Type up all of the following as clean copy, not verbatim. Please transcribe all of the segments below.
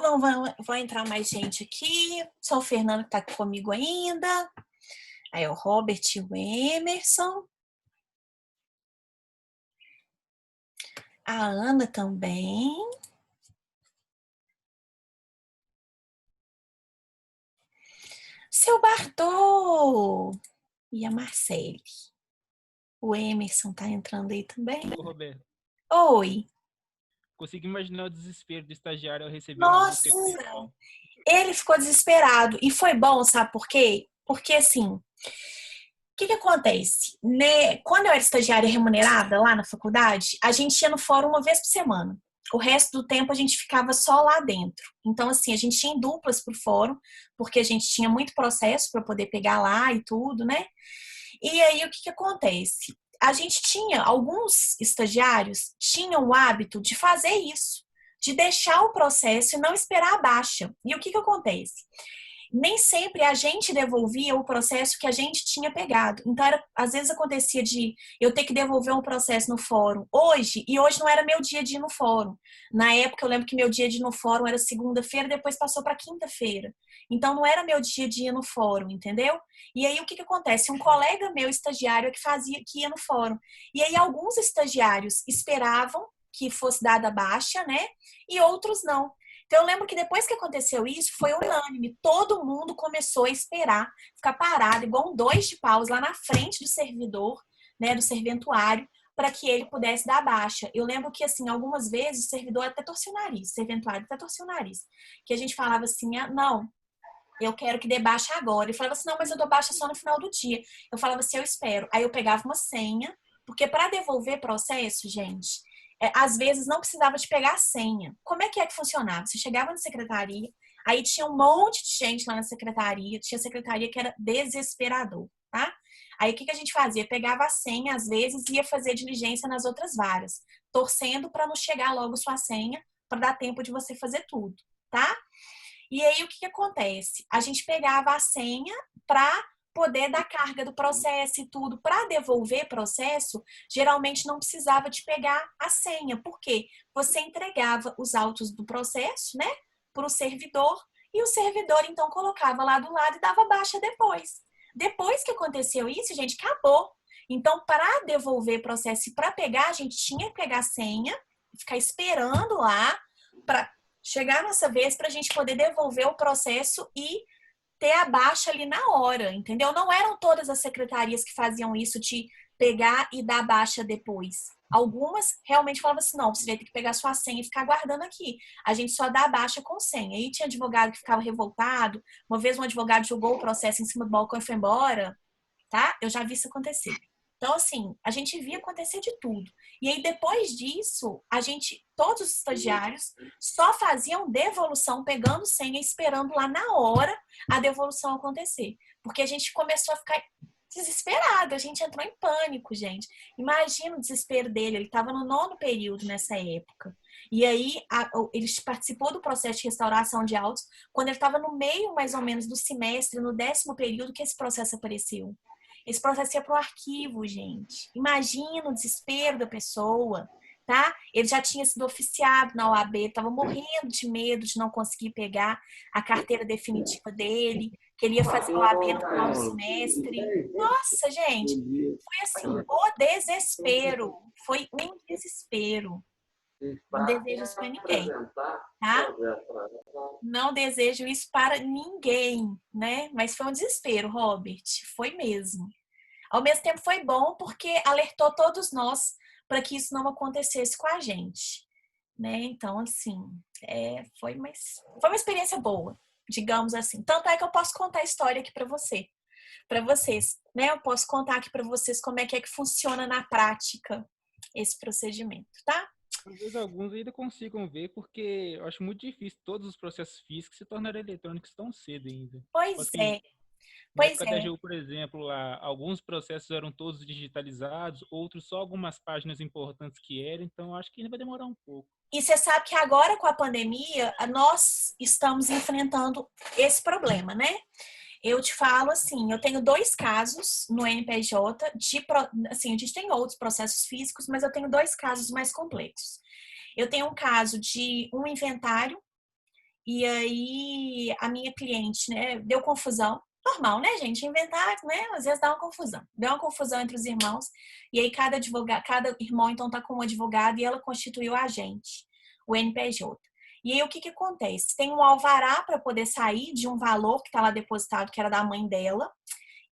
Vão entrar mais gente aqui. Só o Fernando que tá aqui comigo ainda. Aí o Robert e o Emerson. A Ana também. Seu Bartô! E a Marcele. O Emerson tá entrando aí também. Ô, Roberto, Oi. consigo imaginar o desespero do estagiário ao receber uma busca Nossa! efetual. Ele ficou desesperado. E foi bom, sabe por quê? Porque assim, o que acontece? Né? Quando eu era estagiária remunerada lá na faculdade, a gente ia no fórum uma vez por semana. O resto do tempo a gente ficava só lá dentro. Então, assim, a gente tinha em duplas pro fórum, porque a gente tinha muito processo para poder pegar lá e tudo, né? E aí, o que acontece? A gente tinha, alguns estagiários tinham o hábito de fazer isso, de deixar o processo e não esperar a baixa. E o que acontece? Nem sempre a gente devolvia o processo que a gente tinha pegado. Então, às vezes acontecia de eu ter que devolver um processo no fórum hoje, e hoje não era meu dia de ir no fórum. Na época, eu lembro que meu dia de ir no fórum era segunda-feira, depois passou para quinta-feira. Então, não era meu dia de ir no fórum, entendeu? E aí, o que acontece? Um colega meu, estagiário, que ia no fórum. E aí, alguns estagiários esperavam que fosse dada a baixa, né? E outros não. Então, eu lembro que depois que aconteceu isso, foi unânime. Todo mundo começou a esperar, ficar parado, igual um dois de paus, lá na frente do servidor, né, do serventuário, para que ele pudesse dar baixa. Eu lembro que, assim, algumas vezes o servidor até torcia o nariz, o serventuário até torcia o nariz. Que a gente falava assim, não, eu quero que dê baixa agora. Ele falava assim, não, mas eu dou baixa só no final do dia. Eu falava assim, eu espero. Aí eu pegava uma senha, porque para devolver processo, gente, às vezes não precisava de pegar a senha. Como é que funcionava? Você chegava na secretaria, aí tinha um monte de gente lá na secretaria, tinha secretaria que era desesperador, tá? Aí o que a gente fazia? Pegava a senha, às vezes, e ia fazer diligência nas outras varas, torcendo para não chegar logo sua senha, para dar tempo de você fazer tudo, tá? E aí, o que acontece? A gente pegava a senha para poder dar carga do processo e tudo. Para devolver processo, geralmente não precisava de pegar a senha. Por quê? Você entregava os autos do processo, né, para o servidor, e o servidor, então, colocava lá do lado e dava baixa depois. Depois que aconteceu isso, gente, acabou. Então, para devolver processo e para pegar, a gente tinha que pegar a senha, ficar esperando lá para chegar nessa vez para a gente poder devolver o processo e ter a baixa ali na hora, entendeu? Não eram todas as secretarias que faziam isso de pegar e dar baixa depois. Algumas realmente falavam assim, não, você vai ter que pegar sua senha e ficar guardando aqui. A gente só dá baixa com senha. Aí tinha advogado que ficava revoltado. Uma vez um advogado jogou o processo em cima do balcão e foi embora, tá? Eu já vi isso acontecer. Então, assim, a gente via acontecer de tudo. E aí, depois disso, todos os estagiários só faziam devolução, pegando senha, esperando lá na hora a devolução acontecer. Porque a gente começou a ficar desesperado, a gente entrou em pânico, gente. Imagina o desespero dele, ele estava no nono período nessa época. E aí, ele participou do processo de restauração de autos quando ele estava no meio, mais ou menos, do semestre, no 10º período que esse processo apareceu. Esse processo ia para o arquivo, gente. Imagina o desespero da pessoa, tá? Ele já tinha sido oficiado na OAB, estava morrendo de medo de não conseguir pegar a carteira definitiva dele, queria fazer a OAB no final do semestre. Nossa, gente, foi assim, o desespero. Foi um desespero. Não desejo isso para ninguém, tá? Não desejo isso para ninguém, né? Mas foi um desespero, Robert. Foi mesmo. Ao mesmo tempo foi bom porque alertou todos nós para que isso não acontecesse com a gente, né? Então, assim, foi uma experiência boa, digamos assim. Tanto é que eu posso contar a história aqui para vocês, né? Eu posso contar aqui para vocês como é que funciona na prática esse procedimento, tá? Talvez alguns ainda consigam ver, porque eu acho muito difícil todos os processos físicos se tornarem eletrônicos tão cedo ainda. Tipo Pois assim, é, na pois época da é. AGU, por exemplo, lá, alguns processos eram todos digitalizados, outros só algumas páginas importantes que eram, então acho que ainda vai demorar um pouco. E você sabe que agora com a pandemia, nós estamos enfrentando esse problema, né? Eu te falo assim, eu tenho 2 casos no NPJ assim, a gente tem outros processos físicos, mas eu tenho 2 casos mais complexos. Eu tenho um caso de um inventário E aí a minha cliente, né, deu confusão. Normal, né, gente? Inventar, né? Às vezes dá uma confusão. Deu uma confusão entre os irmãos. E aí cada advogado, cada irmão então tá com um advogado e ela constituiu o agente, o NPJ. E aí o que que acontece? Tem um alvará para poder sair de um valor que está lá depositado, que era da mãe dela,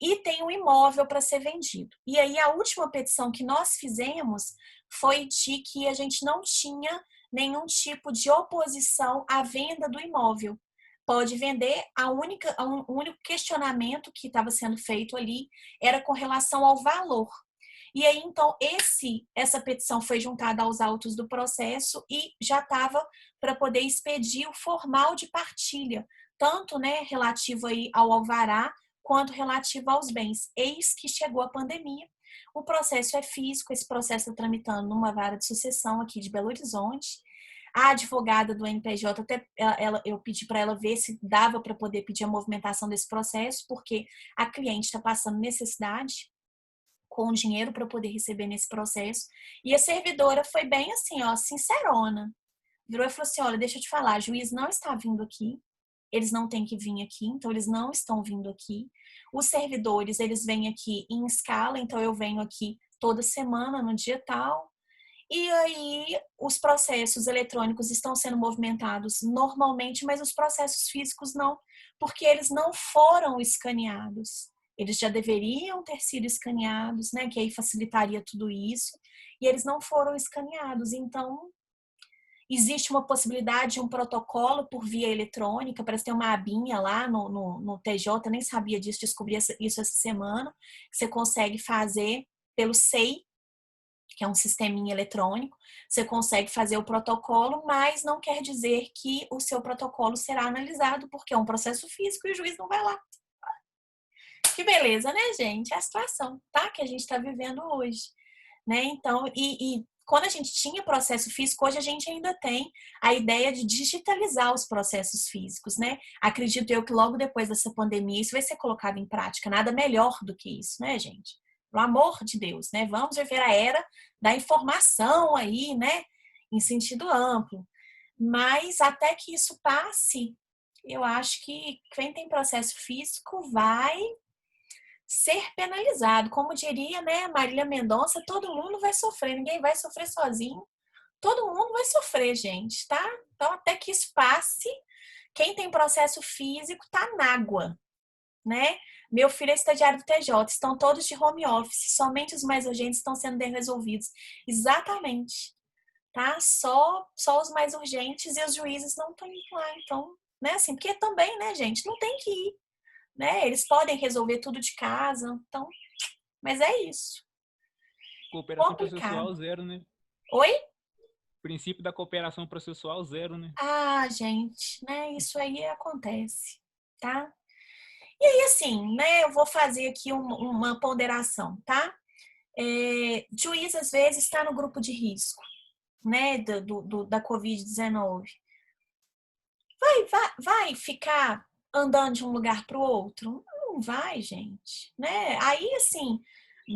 e tem um imóvel para ser vendido. E aí a última petição que nós fizemos foi de que a gente não tinha nenhum tipo de oposição à venda do imóvel. Pode vender, o único questionamento que estava sendo feito ali era com relação ao valor. E aí, então, essa petição foi juntada aos autos do processo e já estava para poder expedir o formal de partilha, tanto, né, relativo aí ao alvará, quanto relativo aos bens. Eis que chegou a pandemia. O processo é físico, esse processo está tramitando numa vara de sucessão aqui de Belo Horizonte. A advogada do NPJ, eu pedi para ela ver se dava para poder pedir a movimentação desse processo, porque a cliente está passando necessidade com dinheiro para poder receber nesse processo. E a servidora foi bem assim, ó, sincerona. Virou e falou assim: olha, deixa eu te falar, o juiz não está vindo aqui, eles não têm que vir aqui, então eles não estão vindo aqui. Os servidores, eles vêm aqui em escala, então eu venho aqui toda semana, no dia tal. E aí, os processos eletrônicos estão sendo movimentados normalmente, mas os processos físicos não, porque eles não foram escaneados. Eles já deveriam ter sido escaneados, né? Que aí facilitaria tudo isso. E eles não foram escaneados. Então, existe uma possibilidade de um protocolo por via eletrônica, parece ter uma abinha lá no TJ, nem sabia disso, descobri isso essa semana. Você consegue fazer pelo SEI, que é um sisteminha eletrônico, você consegue fazer o protocolo, mas não quer dizer que o seu protocolo será analisado, porque é um processo físico e o juiz não vai lá. Que beleza, né, gente? É a situação, tá? Que a gente está vivendo hoje, né? Então, quando a gente tinha processo físico, hoje a gente ainda tem a ideia de digitalizar os processos físicos, né? Acredito eu que logo depois dessa pandemia isso vai ser colocado em prática. Nada melhor do que isso, né, gente? Pelo amor de Deus, né? Vamos viver a era da informação aí, né? Em sentido amplo. Mas até que isso passe, eu acho que quem tem processo físico vai ser penalizado. Como diria, né, Marília Mendonça, todo mundo vai sofrer, ninguém vai sofrer sozinho. Todo mundo vai sofrer, gente, tá? Então, até que isso passe, quem tem processo físico tá na água, né? Meu filho é estagiário do TJ, estão todos de home office, somente os mais urgentes estão sendo bem resolvidos. Exatamente, tá? Só os mais urgentes e os juízes não estão indo lá, então, né, assim, porque também, né, gente, não tem que ir, né? Eles podem resolver tudo de casa, então, mas é isso. Cooperação Complicado. processual zero, né? Oi? Princípio da cooperação processual zero, né? Ah, gente, né? Isso aí acontece, tá? E aí, assim, né? Eu vou fazer aqui uma ponderação, tá? Juiz, às vezes, está no grupo de risco, né? Da Covid-19. Vai ficar andando de um lugar para o outro? Não vai, gente, né? Aí, assim,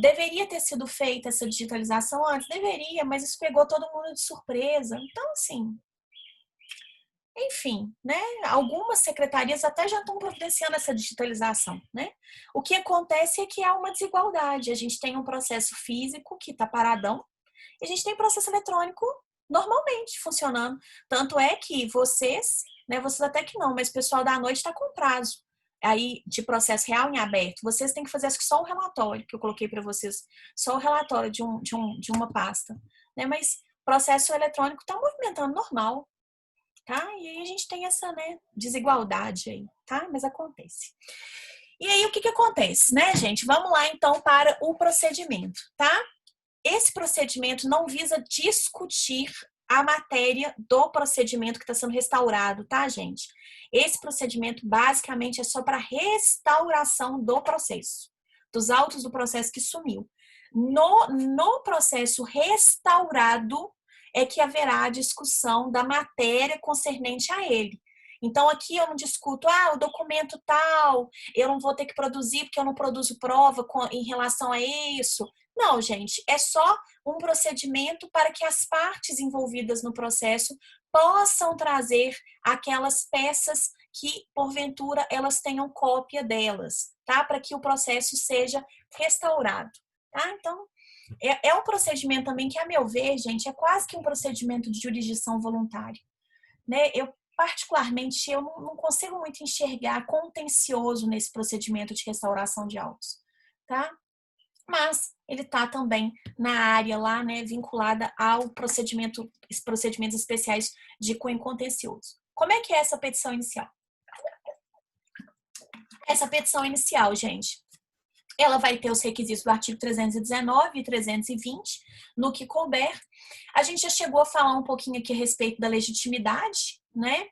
deveria ter sido feita essa digitalização antes? Deveria, mas isso pegou todo mundo de surpresa. Então, assim, enfim, né? Algumas secretarias até já estão providenciando essa digitalização, né? O que acontece é que há uma desigualdade. A gente tem um processo físico que está paradão e a gente tem processo eletrônico normalmente funcionando. Tanto é que vocês, né? Vocês até que não, mas o pessoal da noite está com prazo aí de processo real em aberto. Vocês têm que fazer acho que só um relatório que eu coloquei para vocês, só o relatório de uma pasta, né? Mas processo eletrônico está movimentando normal, tá? E aí a gente tem essa, né, desigualdade aí, tá? Mas acontece. E aí o que acontece, né, gente? Vamos lá então para o procedimento, tá? Esse procedimento não visa discutir a matéria do procedimento que está sendo restaurado, tá, gente? Esse procedimento basicamente é só para restauração do processo, dos autos do processo que sumiu. No processo restaurado é que haverá a discussão da matéria concernente a ele. Então, aqui eu não discuto, o documento tal, eu não vou ter que produzir porque eu não produzo prova em relação a isso. Não, gente, é só um procedimento para que as partes envolvidas no processo possam trazer aquelas peças que, porventura, elas tenham cópia delas, tá? Para que o processo seja restaurado, tá? Então, é um procedimento também que, a meu ver, gente, é quase que um procedimento de jurisdição voluntária, né? Particularmente, eu não consigo muito enxergar contencioso nesse procedimento de restauração de autos, tá? Mas ele está também na área lá, né, vinculada ao procedimentos especiais de cunho contencioso. Como é que é essa petição inicial? Essa petição inicial, gente, ela vai ter os requisitos do artigo 319 e 320, no que couber. A gente já chegou a falar um pouquinho aqui a respeito da legitimidade, né?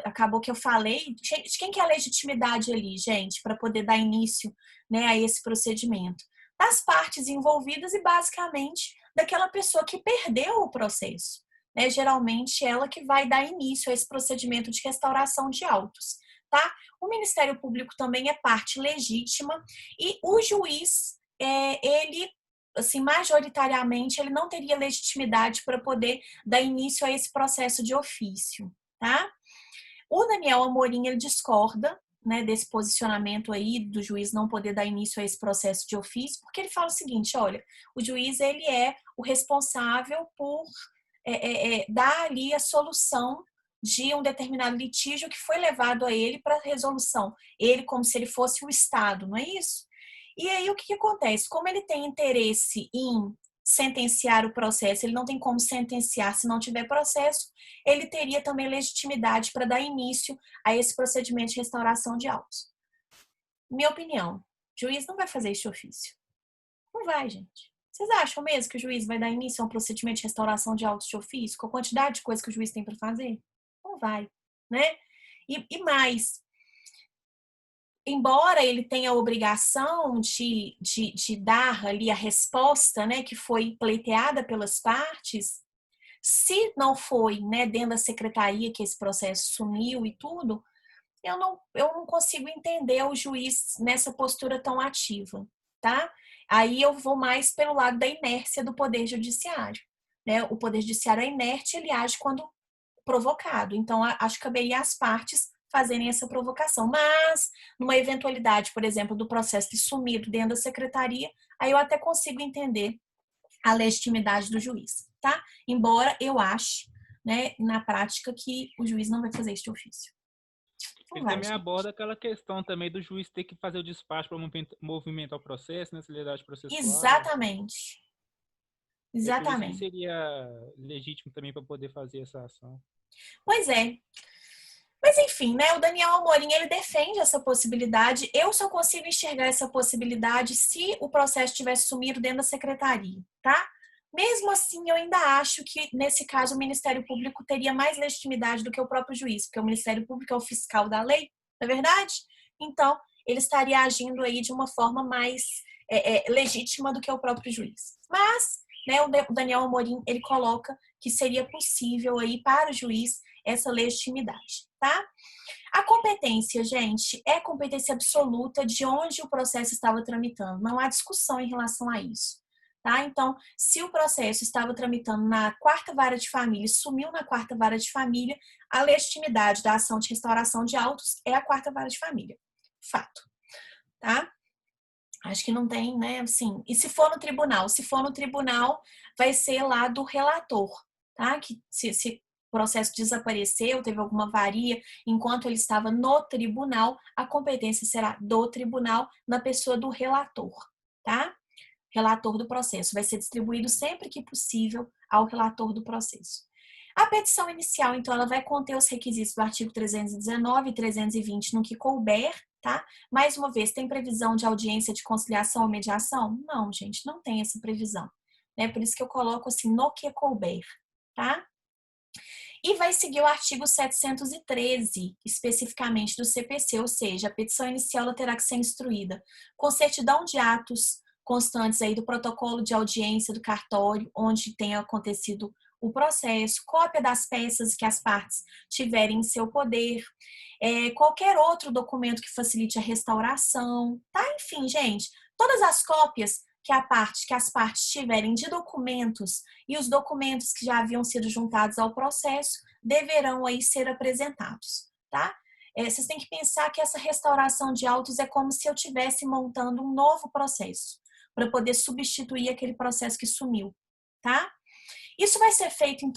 Acabou que eu falei. De quem que é a legitimidade ali, gente, para poder dar início, né, a esse procedimento? Das partes envolvidas e, basicamente, daquela pessoa que perdeu o processo. Né? Geralmente, ela que vai dar início a esse procedimento de restauração de autos. Tá? O Ministério Público também é parte legítima e o juiz, ele, assim, majoritariamente, ele não teria legitimidade para poder dar início a esse processo de ofício, tá? O Daniel Amorim, ele discorda, né, desse posicionamento aí do juiz não poder dar início a esse processo de ofício, porque ele fala o seguinte, olha, o juiz, ele é o responsável por dar ali a solução de um determinado litígio que foi levado a ele para resolução. Ele como se ele fosse o Estado, não é isso? E aí o que acontece? Como ele tem interesse em sentenciar o processo, ele não tem como sentenciar se não tiver processo, ele teria também legitimidade para dar início a esse procedimento de restauração de autos. Minha opinião, o juiz não vai fazer este ofício. Não vai, gente. Vocês acham mesmo que o juiz vai dar início a um procedimento de restauração de autos de ofício com a quantidade de coisa que o juiz tem para fazer? Não vai, né? E mais, embora ele tenha a obrigação de dar ali a resposta, né, que foi pleiteada pelas partes, se não foi, né, dentro da secretaria que esse processo sumiu e tudo, eu não consigo entender o juiz nessa postura tão ativa, tá? Aí eu vou mais pelo lado da inércia do Poder Judiciário, né? O Poder Judiciário é inerte, ele age quando provocado. Então, acho que caberia às partes fazerem essa provocação. Mas, numa eventualidade, por exemplo, do processo de sumido dentro da secretaria, aí eu até consigo entender a legitimidade do juiz, tá? Embora eu ache, né, na prática, que o juiz não vai fazer este ofício. Não Ele vai, também gente. aborda aquela questão também do juiz ter que fazer o despacho para movimentar o processo, né, celeridade processual. Exatamente. É por isso que Exatamente. seria legítimo também para poder fazer essa ação. Pois é. Mas enfim, né? O Daniel Amorim, ele defende essa possibilidade. Eu só consigo enxergar essa possibilidade se o processo tivesse sumido dentro da secretaria, tá? Mesmo assim, eu ainda acho que, nesse caso, o Ministério Público teria mais legitimidade do que o próprio juiz, porque o Ministério Público é o fiscal da lei, não é verdade? Então, ele estaria agindo aí de uma forma mais legítima do que o próprio juiz. Mas, né, o Daniel Amorim, ele coloca que seria possível aí para o juiz essa legitimidade, tá? A competência, gente, é competência absoluta de onde o processo estava tramitando. Não há discussão em relação a isso. Tá? Então, se o processo estava tramitando na quarta vara de família e sumiu na quarta vara de família, a legitimidade da ação de restauração de autos é a quarta vara de família. Fato. Tá? Acho que não tem, né? Assim, e se for no tribunal? Se for no tribunal, vai ser lá do relator, tá? Que se o processo desapareceu, teve alguma varia, enquanto ele estava no tribunal, a competência será do tribunal na pessoa do relator, tá? Relator do processo. Vai ser distribuído sempre que possível ao relator do processo. A petição inicial, então, ela vai conter os requisitos do artigo 319 e 320 no que couber, tá? Mais uma vez, tem previsão de audiência de conciliação ou mediação? Não, gente, não tem essa previsão. Né? Por isso que eu coloco assim, no que couber, tá? E vai seguir o artigo 713, especificamente do CPC, ou seja, a petição inicial ela terá que ser instruída com certidão de atos constantes aí do protocolo de audiência do cartório, onde tenha acontecido o processo, cópia das peças que as partes tiverem em seu poder, qualquer outro documento que facilite a restauração, tá? Enfim, gente, todas as cópias que as partes tiverem de documentos e os documentos que já haviam sido juntados ao processo deverão aí ser apresentados, tá? Vocês têm que pensar que essa restauração de autos é como se eu estivesse montando um novo processo para poder substituir aquele processo que sumiu, tá? Isso vai ser feito em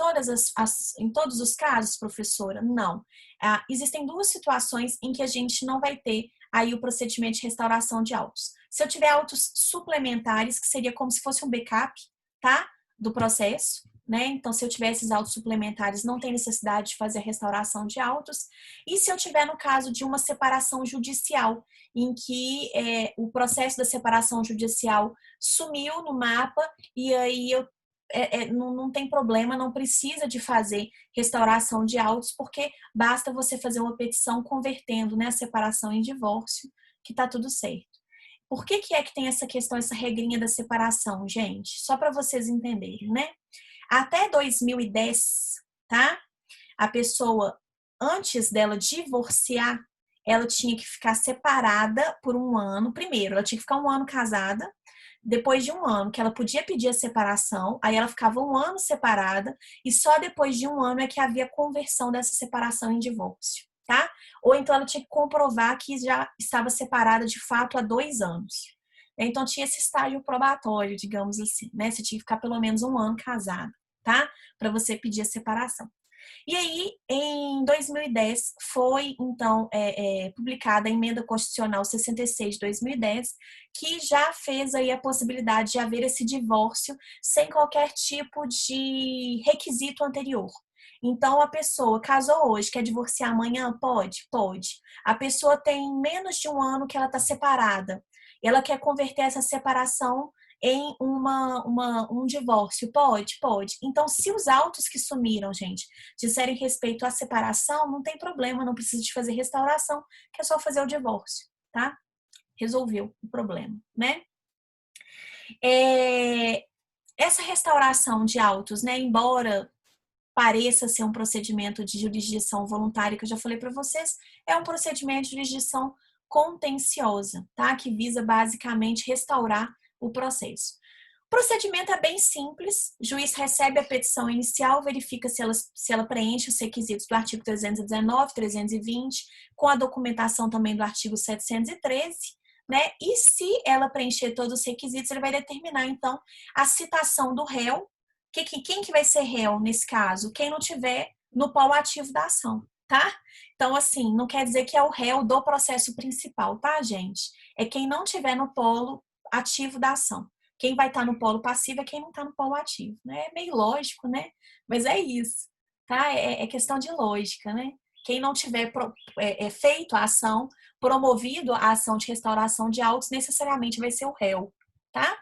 em todos os casos, professora? Não. Existem duas situações em que a gente não vai ter aí o procedimento de restauração de autos. Se eu tiver autos suplementares, que seria como se fosse um backup, tá? Do processo, né? Então, se eu tiver esses autos suplementares, não tem necessidade de fazer a restauração de autos. E se eu tiver no caso de uma separação judicial, em que o processo da separação judicial sumiu no mapa e aí não tem problema, não precisa de fazer restauração de autos, porque basta você fazer uma petição convertendo, né, a separação em divórcio, que tá tudo certo. Por que é que tem essa questão, essa regrinha da separação, gente? Só para vocês entenderem, né? Até 2010, tá? A pessoa, antes dela divorciar, ela tinha que ficar separada por um ano. Primeiro, ela tinha que ficar um ano casada. Depois de um ano, que ela podia pedir a separação, aí ela ficava um ano separada, e só depois de um ano é que havia conversão dessa separação em divórcio, tá? Ou então ela tinha que comprovar que já estava separada de fato há 2 anos. Então tinha esse estágio probatório, digamos assim, né? Você tinha que ficar pelo menos um ano casada, tá? Para você pedir a separação. E aí, em 2010, foi, então, publicada a Emenda Constitucional 66 de 2010, que já fez aí a possibilidade de haver esse divórcio sem qualquer tipo de requisito anterior. Então, a pessoa casou hoje, quer divorciar amanhã? Pode? Pode. A pessoa tem menos de um ano que ela está separada. Ela quer converter essa separação em um divórcio? Pode? Pode. Então, se os autos que sumiram, gente, disserem respeito à separação, não tem problema, não precisa de fazer restauração, que é só fazer o divórcio, tá? Resolveu o problema, né? Essa restauração de autos, né, embora pareça ser um procedimento de jurisdição voluntária, que eu já falei para vocês, é um procedimento de jurisdição contenciosa, tá? Que visa basicamente restaurar o processo. O procedimento é bem simples, o juiz recebe a petição inicial, verifica se ela preenche os requisitos do artigo 319, 320, com a documentação também do artigo 713, né? E se ela preencher todos os requisitos, ele vai determinar, então, a citação do réu. Quem que vai ser réu nesse caso? Quem não tiver no polo ativo da ação, tá? Então, assim, não quer dizer que é o réu do processo principal, tá, gente? É quem não tiver no polo ativo da ação. Quem vai estar no polo passivo é quem não está no polo ativo, né? É meio lógico, né? Mas é isso, tá? É questão de lógica, né? Quem não tiver feito a ação, promovido a ação de restauração de autos, necessariamente vai ser o réu, tá?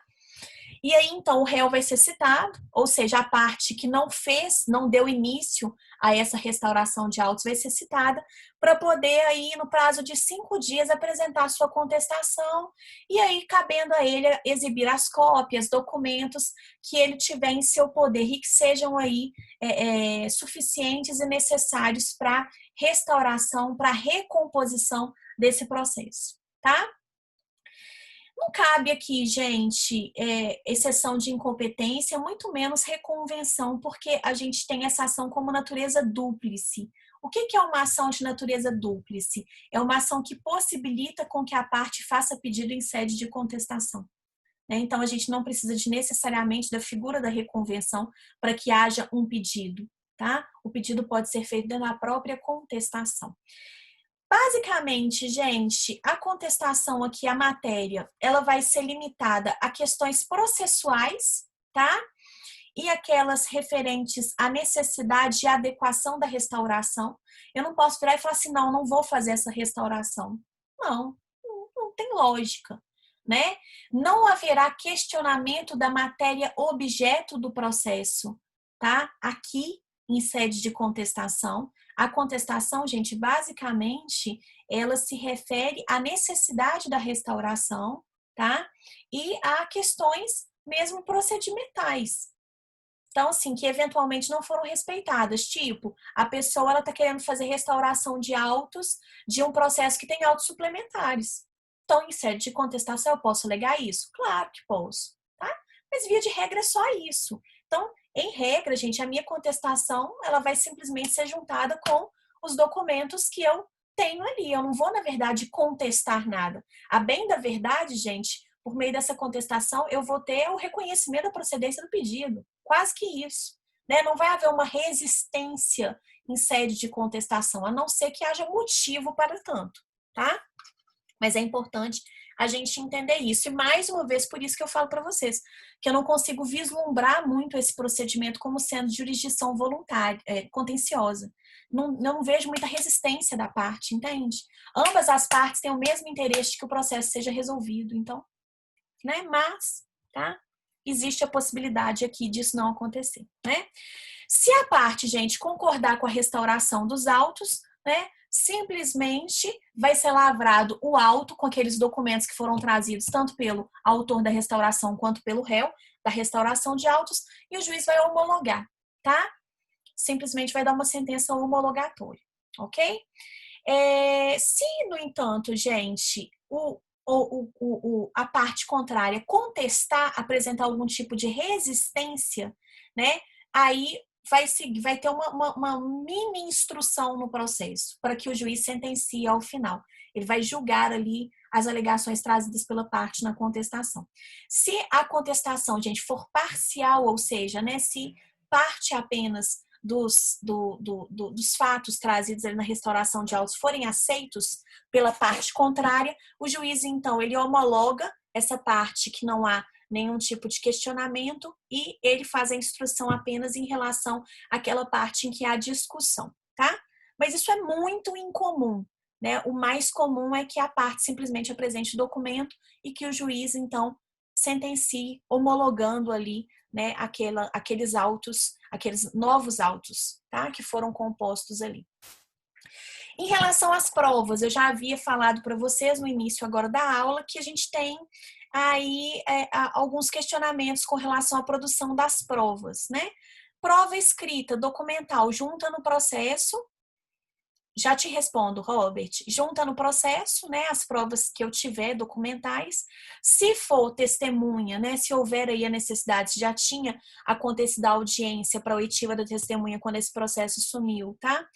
E aí, então, o réu vai ser citado, ou seja, a parte que não deu início a essa restauração de autos vai ser citada para poder aí, no prazo de 5 dias, apresentar a sua contestação e aí, cabendo a ele exibir as cópias, documentos que ele tiver em seu poder e que sejam aí suficientes e necessários para restauração, para recomposição desse processo, tá? Não cabe aqui, gente, exceção de incompetência, muito menos reconvenção, porque a gente tem essa ação como natureza dúplice. O que é uma ação de natureza dúplice? É uma ação que possibilita com que a parte faça pedido em sede de contestação, né? Então, a gente não precisa necessariamente da figura da reconvenção para que haja um pedido, tá? O pedido pode ser feito na própria contestação. Basicamente, gente, a contestação aqui, a matéria, ela vai ser limitada a questões processuais, tá? E aquelas referentes à necessidade e adequação da restauração. Eu não posso virar e falar assim, não vou fazer essa restauração. Não tem lógica, né? Não haverá questionamento da matéria objeto do processo, tá? Aqui, em sede de contestação. A contestação, gente, basicamente, ela se refere à necessidade da restauração, tá? E a questões mesmo procedimentais. Então, assim, que eventualmente não foram respeitadas. Tipo, a pessoa, ela tá querendo fazer restauração de autos de um processo que tem autos suplementares. Então, em sede de contestação, eu posso alegar isso? Claro que posso. Mas via de regra é só isso. Então, em regra, gente, a minha contestação, ela vai simplesmente ser juntada com os documentos que eu tenho ali. Eu não vou, na verdade, contestar nada. A bem da verdade, gente, por meio dessa contestação, eu vou ter o reconhecimento da procedência do pedido. Quase que isso. Né? Não vai haver uma resistência em sede de contestação, a não ser que haja motivo para tanto, tá? Mas é importante a gente entender isso. E mais uma vez, por isso que eu falo para vocês, que eu não consigo vislumbrar muito esse procedimento como sendo de jurisdição voluntária, contenciosa. Não vejo muita resistência da parte, entende? Ambas as partes têm o mesmo interesse de que o processo seja resolvido. Então, né? Mas, tá? Existe a possibilidade aqui disso não acontecer, né? Se a parte, gente, concordar com a restauração dos autos, né? Simplesmente vai ser lavrado o auto com aqueles documentos que foram trazidos tanto pelo autor da restauração quanto pelo réu da restauração de autos e o juiz vai homologar, tá? Simplesmente vai dar uma sentença homologatória, ok? Se, no entanto, gente, a parte contrária contestar, apresentar algum tipo de resistência, né? Aí vai ter uma mini instrução no processo para que o juiz sentencie ao final. Ele vai julgar ali as alegações trazidas pela parte na contestação. Se a contestação, gente, for parcial, ou seja, né, se parte apenas dos fatos trazidos ali na restauração de autos forem aceitos pela parte contrária, o juiz, então, ele homologa essa parte que não há nenhum tipo de questionamento e ele faz a instrução apenas em relação àquela parte em que há discussão, tá? Mas isso é muito incomum, né? O mais comum é que a parte simplesmente apresente o documento e que o juiz, então, sentencie, homologando ali, né, aqueles autos, aqueles novos autos, tá? Que foram compostos ali. Em relação às provas, eu já havia falado para vocês no início agora da aula que a gente tem aí alguns questionamentos com relação à produção das provas, né? Prova escrita, documental, junta no processo. Já te respondo, Robert. Junta no processo, né, as provas que eu tiver documentais. Se for testemunha, né, se houver aí a necessidade, já tinha acontecido a audiência para a oitiva da testemunha quando esse processo sumiu, tá?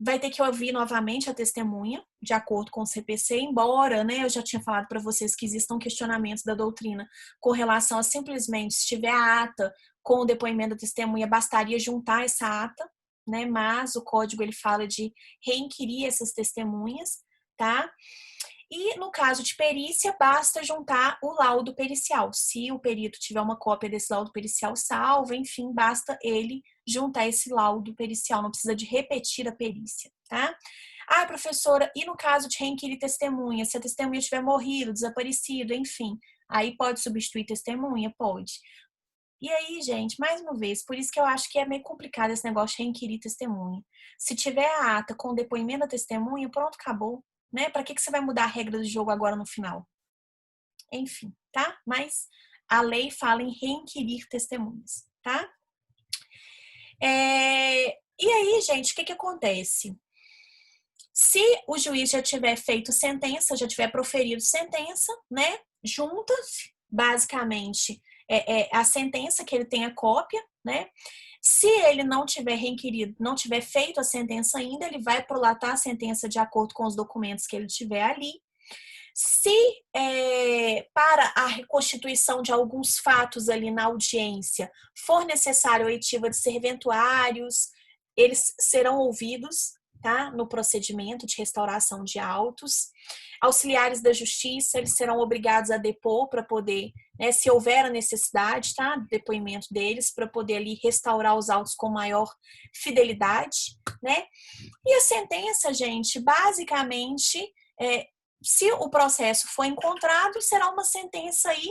Vai ter que ouvir novamente a testemunha, de acordo com o CPC, embora, né, eu já tinha falado para vocês que existam questionamentos da doutrina com relação a simplesmente, se tiver a ata com o depoimento da testemunha, bastaria juntar essa ata, né, mas o código ele fala de reinquirir essas testemunhas, tá? E no caso de perícia, basta juntar o laudo pericial. Se o perito tiver uma cópia desse laudo pericial salva, enfim, basta ele juntar esse laudo pericial, não precisa de repetir a perícia, tá? Ah, professora, e no caso de reinquirir testemunha? Se a testemunha tiver morrido, desaparecido, enfim, aí pode substituir testemunha? Pode. E aí, gente, mais uma vez, por isso que eu acho que é meio complicado esse negócio de reinquirir testemunha. Se tiver a ata com o depoimento da testemunha, pronto, acabou. Né? Para que você vai mudar a regra do jogo agora no final? Enfim, tá? Mas a lei fala em reinquirir testemunhas, tá? E aí, gente, o que acontece? Se o juiz já tiver feito sentença, já tiver proferido sentença, né? Junta-se, basicamente, a sentença que ele tem a cópia, né? Se ele não tiver requerido, não tiver feito a sentença ainda, ele vai prolatar a sentença de acordo com os documentos que ele tiver ali. Se para a reconstituição de alguns fatos ali na audiência for necessário a oitiva de serventuários, eles serão ouvidos, tá? No procedimento de restauração de autos. Auxiliares da justiça, eles serão obrigados a depor para poder, né, se houver a necessidade, tá? Depoimento deles, para poder ali restaurar os autos com maior fidelidade, né? E a sentença, gente, basicamente, se o processo for encontrado, será uma sentença aí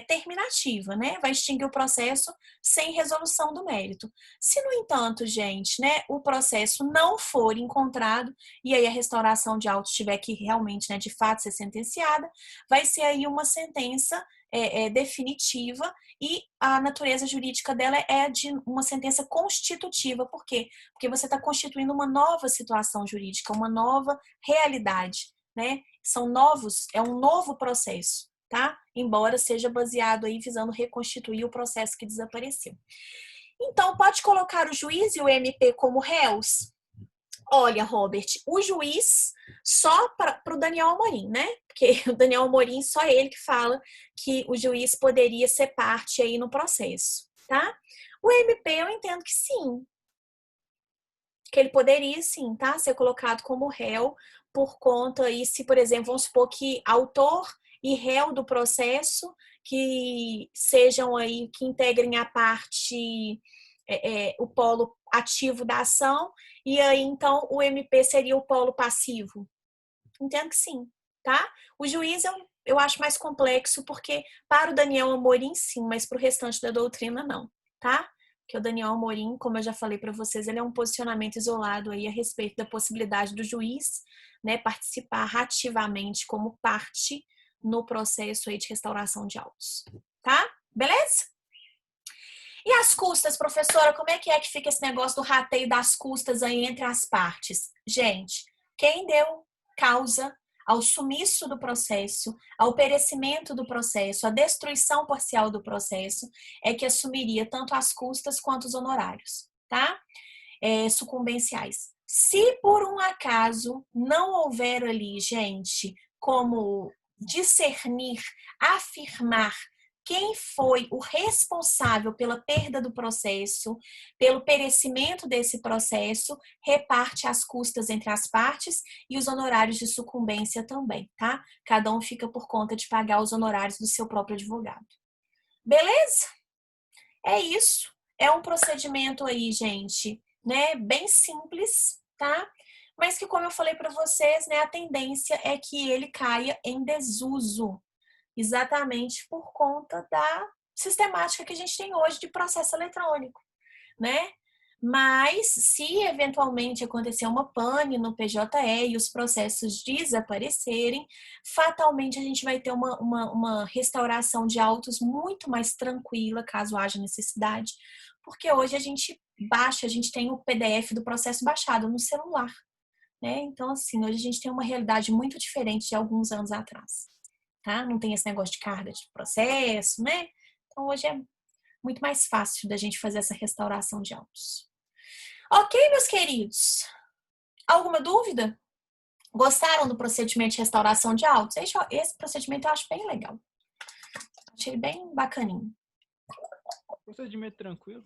terminativa, né? Vai extinguir o processo sem resolução do mérito. Se, no entanto, gente, né, o processo não for encontrado e aí a restauração de autos tiver que realmente, né, de fato ser sentenciada, vai ser aí uma sentença definitiva e a natureza jurídica dela é de uma sentença constitutiva. Por quê? Porque você está constituindo uma nova situação jurídica, uma nova realidade, né? São novos, é um novo processo. tá? Embora seja baseado aí visando reconstituir o processo que desapareceu. Então, pode colocar o juiz e o MP como réus? Olha, Robert, o juiz só para o Daniel Amorim, né? Porque o Daniel Amorim, só ele que fala que o juiz poderia ser parte aí no processo, tá? O MP eu entendo que sim, que ele poderia sim, tá? Ser colocado como réu por conta aí, se, por exemplo, vamos supor que autor e réu do processo que sejam aí, que integrem a parte, o polo ativo da ação, e aí então o MP seria o polo passivo. Entendo que sim, tá? O juiz eu acho mais complexo, porque para o Daniel Amorim, sim, mas para o restante da doutrina, não, tá? Porque o Daniel Amorim, como eu já falei para vocês, ele é um posicionamento isolado aí a respeito da possibilidade do juiz, né, participar ativamente como parte no processo aí de restauração de autos, tá? Beleza? E as custas, professora, como é que fica esse negócio do rateio das custas aí entre as partes? Gente, quem deu causa ao sumiço do processo, ao perecimento do processo, à destruição parcial do processo, é que assumiria tanto as custas quanto os honorários, tá? Sucumbenciais. Se por um acaso não houver ali, gente, como discernir, afirmar quem foi o responsável pela perda do processo, pelo perecimento desse processo, reparte as custas entre as partes e os honorários de sucumbência também, tá? Cada um fica por conta de pagar os honorários do seu próprio advogado. Beleza? É isso. É um procedimento aí, gente, né, bem simples, tá? Mas que, como eu falei para vocês, né, a tendência é que ele caia em desuso, exatamente por conta da sistemática que a gente tem hoje de processo eletrônico, né? Mas se eventualmente acontecer uma pane no PJE e os processos desaparecerem, fatalmente a gente vai ter uma restauração de autos muito mais tranquila, caso haja necessidade, porque hoje a gente baixa, a gente tem o PDF do processo baixado no celular, né? Então, assim, hoje a gente tem uma realidade muito diferente de alguns anos atrás, tá? Não tem esse negócio de carga de processo, né? Então, hoje é muito mais fácil da gente fazer essa restauração de autos. Ok, meus queridos? Alguma dúvida? Gostaram do procedimento de restauração de autos? Esse procedimento eu acho bem legal. Achei ele bem bacaninho. Procedimento tranquilo.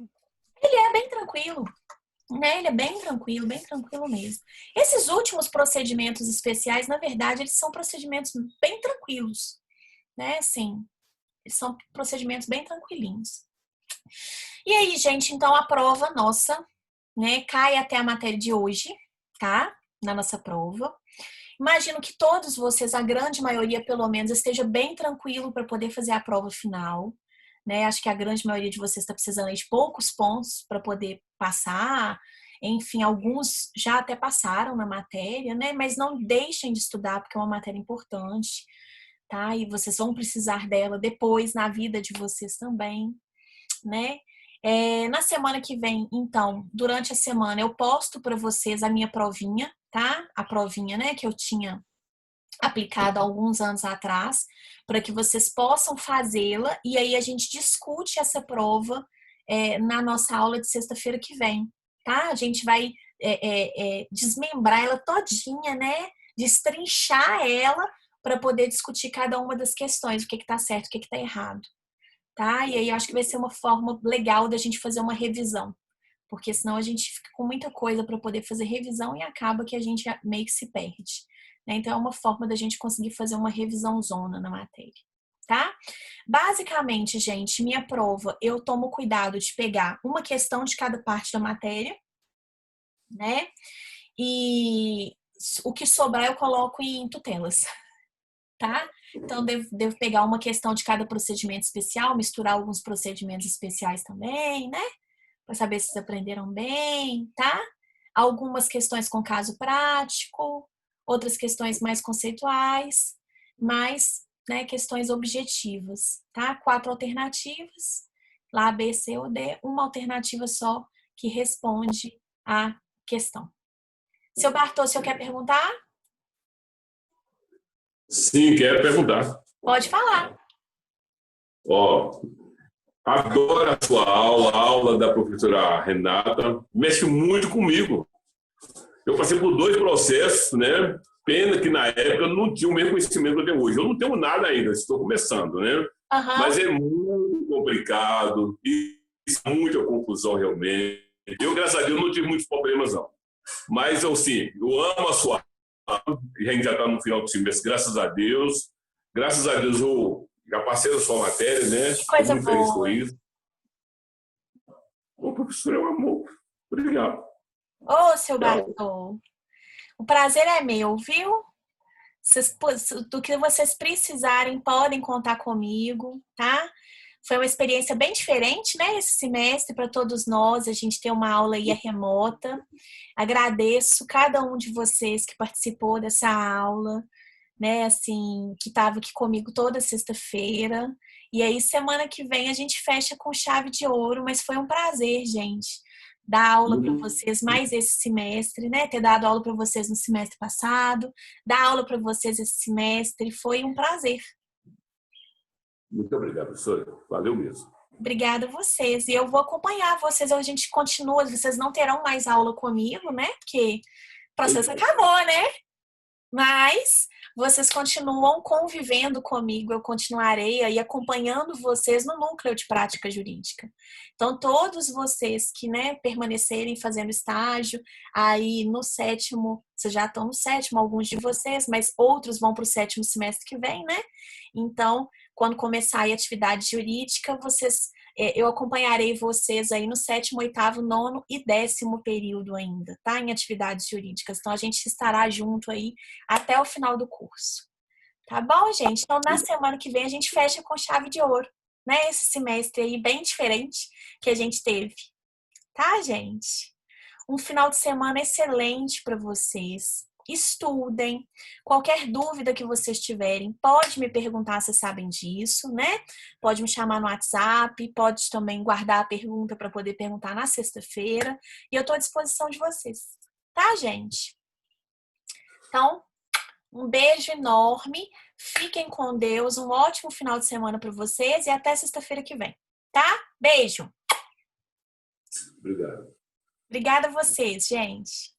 Ele é bem tranquilo, né? Ele é bem tranquilo mesmo. Esses últimos procedimentos especiais, na verdade, eles são procedimentos bem tranquilos, né? Assim, eles são procedimentos bem tranquilinhos. E aí, gente, então a prova nossa, né, cai até a matéria de hoje, tá? Na nossa prova. Imagino que todos vocês, a grande maioria pelo menos, esteja bem tranquilo para poder fazer a prova final, né? Acho que a grande maioria de vocês está precisando aí de poucos pontos para poder passar. Enfim, alguns já até passaram na matéria, né? Mas não deixem de estudar porque é uma matéria importante, tá? E vocês vão precisar dela depois na vida de vocês também, né? Na semana que vem, então, durante a semana, eu posto para vocês a minha provinha, tá? A provinha, né, que eu tinha aplicado há alguns anos atrás, para que vocês possam fazê-la e aí a gente discute essa prova na nossa aula de sexta-feira que vem, tá? A gente vai desmembrar ela todinha, né? Destrinchar ela para poder discutir cada uma das questões, o que está certo, o que está errado. Tá? E aí eu acho que vai ser uma forma legal da gente fazer uma revisão, porque senão a gente fica com muita coisa para poder fazer revisão e acaba que a gente meio que se perde, né? Então é uma forma da gente conseguir fazer uma revisão zona na matéria, tá? Basicamente, gente, minha prova, eu tomo cuidado de pegar uma questão de cada parte da matéria, né? E o que sobrar eu coloco em tutelas, tá? Então, devo pegar uma questão de cada procedimento especial, misturar alguns procedimentos especiais também, né? Para saber se vocês aprenderam bem, tá? Algumas questões com caso prático, outras questões mais conceituais, mais, né, questões objetivas, tá? 4 alternativas, lá B, C ou D, uma alternativa só que responde à questão. Seu Bartô, o senhor quer perguntar? Sim, quero perguntar. Pode falar. Ó, adoro a sua aula, a aula da professora Renata. Mexe muito comigo. Eu passei por 2 processos, né? Pena que na época eu não tinha o mesmo conhecimento que eu tenho hoje. Eu não tenho nada ainda, estou começando, né? Mas Aham. é muito complicado e muita confusão realmente. Eu, graças a Deus, não tive muitos problemas, não. Mas, assim, eu amo a sua aula. A gente já está no final do semestre, graças a Deus. Graças a Deus, eu já passei a sua matéria, né? Que Estou coisa muito feliz com boa. isso. O professor é um amor. Obrigado. Ô, seu Tchau. Bartô, o prazer é meu, viu? Do que vocês precisarem, podem contar comigo, tá? Foi uma experiência bem diferente, né? Esse semestre para todos nós, a gente tem uma aula aí remota. Agradeço cada um de vocês que participou dessa aula, né? Assim, que estava aqui comigo toda sexta-feira. E aí, semana que vem, a gente fecha com chave de ouro, mas foi um prazer, gente, dar aula para vocês mais esse semestre, né? Ter dado aula para vocês no semestre passado, dar aula para vocês esse semestre, foi um prazer. Muito obrigado, professor. Valeu mesmo. Obrigada a vocês. E eu vou acompanhar vocês, a gente continua, vocês não terão mais aula comigo, né? Porque o processo acabou, né? Mas vocês continuam convivendo comigo, eu continuarei aí acompanhando vocês no núcleo de prática jurídica. Então, todos vocês que, né, permanecerem fazendo estágio, aí no 7º, vocês já estão no 7º, alguns de vocês, mas outros vão para o 7º semestre que vem, né? Então, quando começar a atividade jurídica, eu acompanharei vocês aí no 7º, 8º, 9º e 10º período ainda, tá? Em atividades jurídicas. Então, a gente estará junto aí até o final do curso. Tá bom, gente? Então, na semana que vem, a gente fecha com chave de ouro, né? Esse semestre aí bem diferente que a gente teve. Tá, gente? Um final de semana excelente para vocês. Estudem. Qualquer dúvida que vocês tiverem, pode me perguntar se sabem disso, né? Pode me chamar no WhatsApp, pode também guardar a pergunta para poder perguntar na sexta-feira. E eu estou à disposição de vocês. Tá, gente? Então, um beijo enorme. Fiquem com Deus. Um ótimo final de semana para vocês e até sexta-feira que vem. Tá? Beijo. Obrigado. Obrigada a vocês, gente.